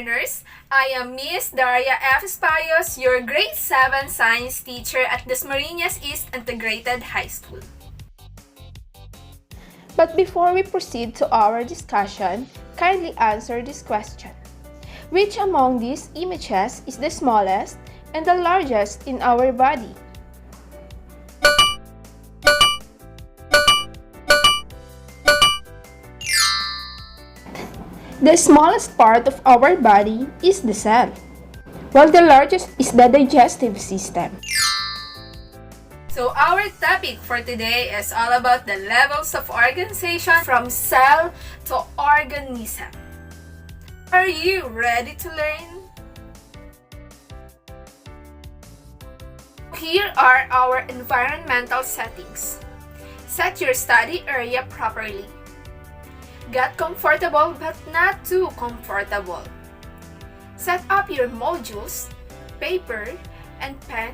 learners! I am Miss Daria F. Espayos, your grade 7 science teacher at Dasmariñas East Integrated High School. But before we proceed to our discussion, kindly answer this question. Which among these images is the smallest and the largest in our body? The smallest part of our body is the cell, while the largest is the digestive system. So our topic for today is all about the levels of organization from cell to organism. Are you ready to learn? Here are our environmental settings. Set your study area properly. Get comfortable but not too comfortable. Set up your modules, paper, and pen.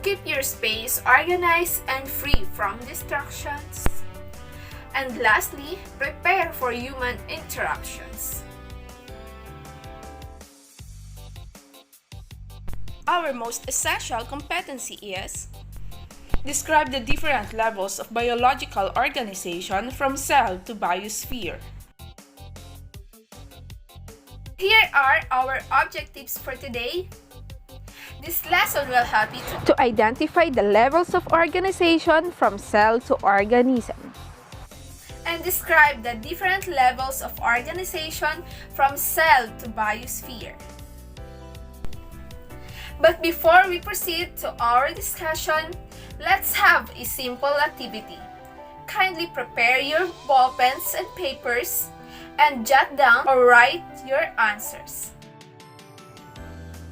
Keep your space organized and free from distractions. And lastly, prepare for human interruptions. Our most essential competency is: describe the different levels of biological organization from cell to biosphere. Here are our objectives for today. This lesson will help you To identify the levels of organization from cell to organism. and describe the different levels of organization from cell to biosphere. But before we proceed to our discussion, let's have a simple activity. Kindly prepare your ball pens and papers and jot down or write your answers.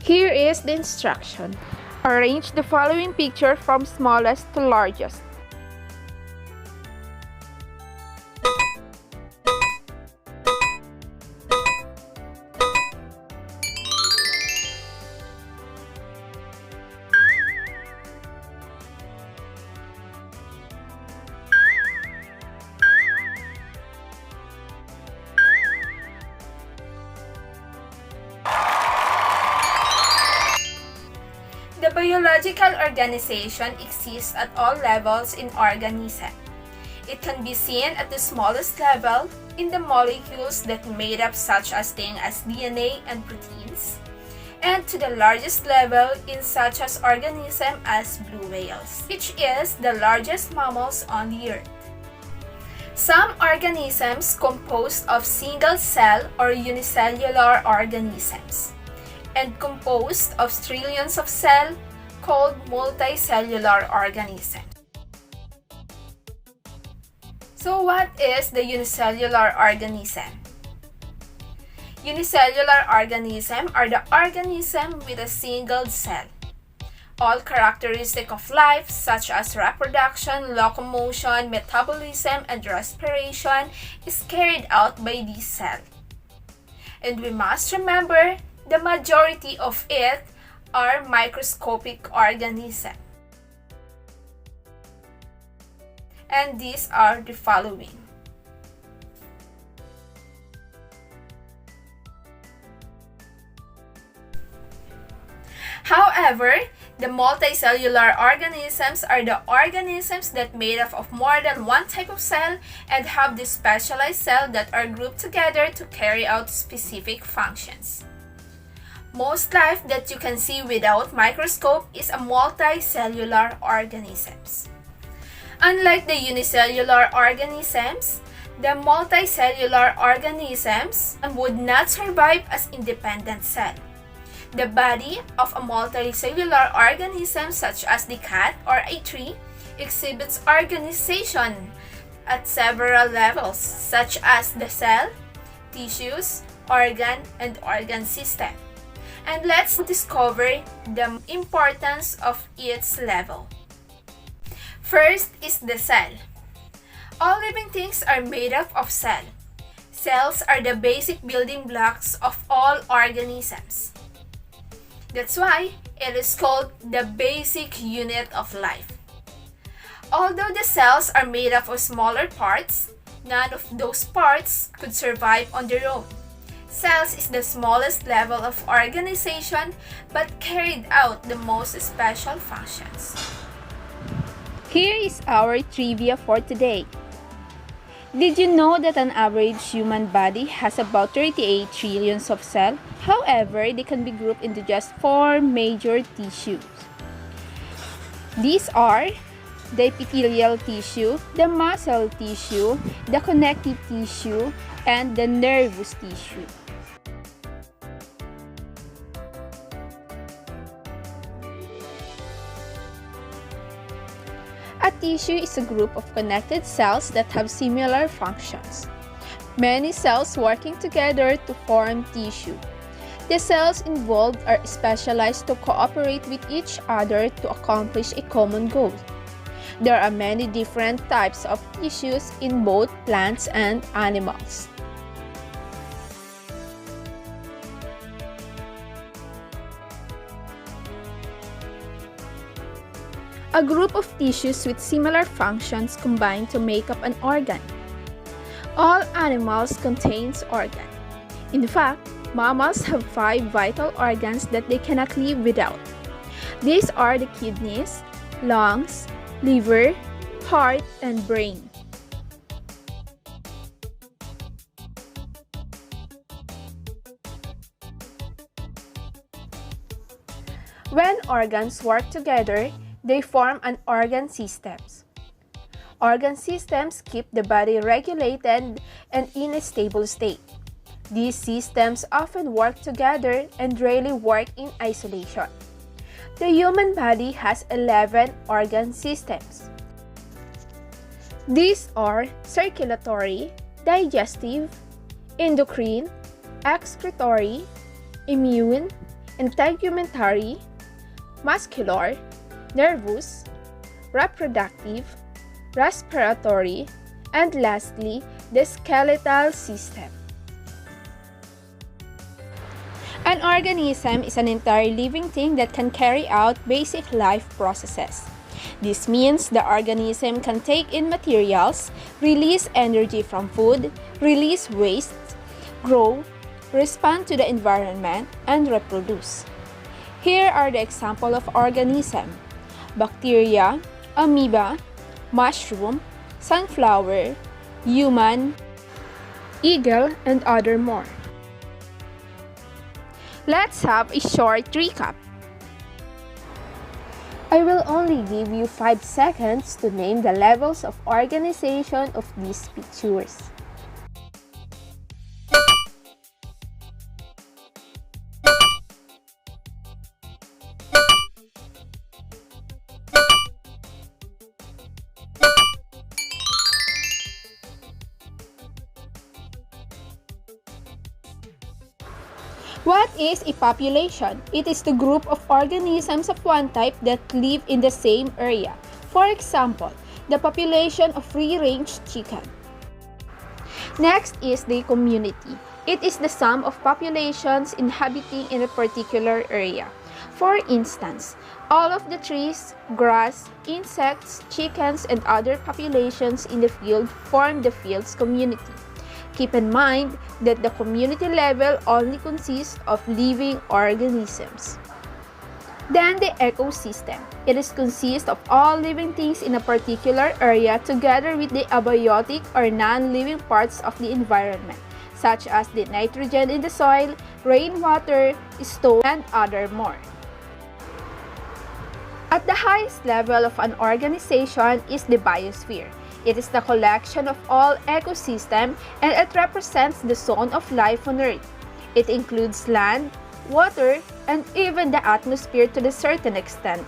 Here is the instruction. Arrange the following picture from smallest to largest. The biological organization exists at all levels in organism. It can be seen at the smallest level in the molecules that made up such as things as DNA and proteins, and to the largest level in such as organism as blue whales, which is the largest mammals on the earth. Some organisms composed of single-cell or unicellular organisms, and composed of trillions of cells called multicellular organisms. So what is the unicellular organism? Unicellular organisms are the organism with a single cell. All characteristics of life such as reproduction, locomotion, metabolism, and respiration is carried out by these cells. And we must remember the majority of it are microscopic organisms. And these are the following. However, the multicellular organisms are the organisms that made up of more than one type of cell and have the specialized cells that are grouped together to carry out specific functions. Most life that you can see without microscope is a multicellular organisms. Unlike the unicellular organisms, the multicellular organisms would not survive as independent cell. The body of a multicellular organism such as the cat or a tree exhibits organization at several levels such as the cell, tissues, organ, and organ system. And let's discover the importance of each level. First is the cell. All living things are made up of cells. Cells are the basic building blocks of all organisms. That's why it is called the basic unit of life. Although the cells are made up of smaller parts, none of those parts could survive on their own. Cells is the smallest level of organization but carried out the most special functions. Here is our trivia for today. Did you know that an average human body has about 38 trillions of cells? However, they can be grouped into just 4 major tissues. These are the epithelial tissue, the muscle tissue, the connective tissue, and the nervous tissue. A tissue is a group of connected cells that have similar functions. Many cells working together to form tissue. The cells involved are specialized to cooperate with each other to accomplish a common goal. There are many different types of tissues in both plants and animals. A group of tissues with similar functions combine to make up an organ. All animals contain organs. In fact, mammals have 5 vital organs that they cannot live without. These are the kidneys, lungs, liver, heart, and brain. When organs work together, they form an organ systems. Organ systems keep the body regulated and in a stable state. These systems often work together and rarely work in isolation. The human body has 11 organ systems. These are circulatory, digestive, endocrine, excretory, immune, integumentary, muscular, nervous, reproductive, respiratory, and lastly, the skeletal system. An organism is an entire living thing that can carry out basic life processes. This means the organism can take in materials, release energy from food, release waste, grow, respond to the environment, and reproduce. Here are the examples of organisms: bacteria, amoeba, mushroom, sunflower, human, eagle, and other more. Let's have a short recap. I will only give you 5 seconds to name the levels of organization of these pictures. What is a population? It is the group of organisms of one type that live in the same area. For example, the population of free-range chicken. Next is the community. It is the sum of populations inhabiting in a particular area. For instance, all of the trees, grass, insects, chickens, and other populations in the field form the field's community. Keep in mind that the community level only consists of living organisms. Then the ecosystem. It is consists of all living things in a particular area together with the abiotic or non-living parts of the environment, such as the nitrogen in the soil, rainwater, stone, and other more. At the highest level of an organization is the biosphere. It is the collection of all ecosystems and it represents the zone of life on Earth. It includes land, water, and even the atmosphere to a certain extent.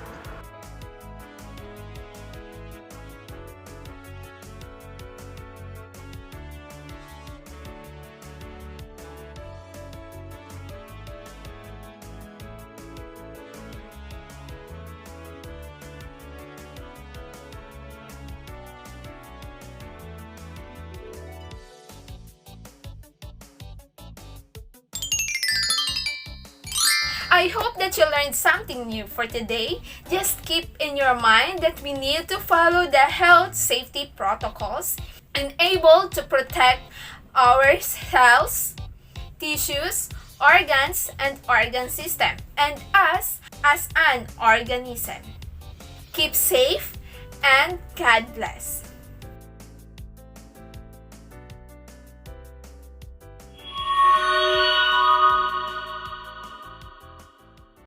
I hope that you learned something new for today. Just keep in your mind that we need to follow the health safety protocols and able to protect ourselves tissues, organs, and organ system, and us as an organism. Keep safe and God bless.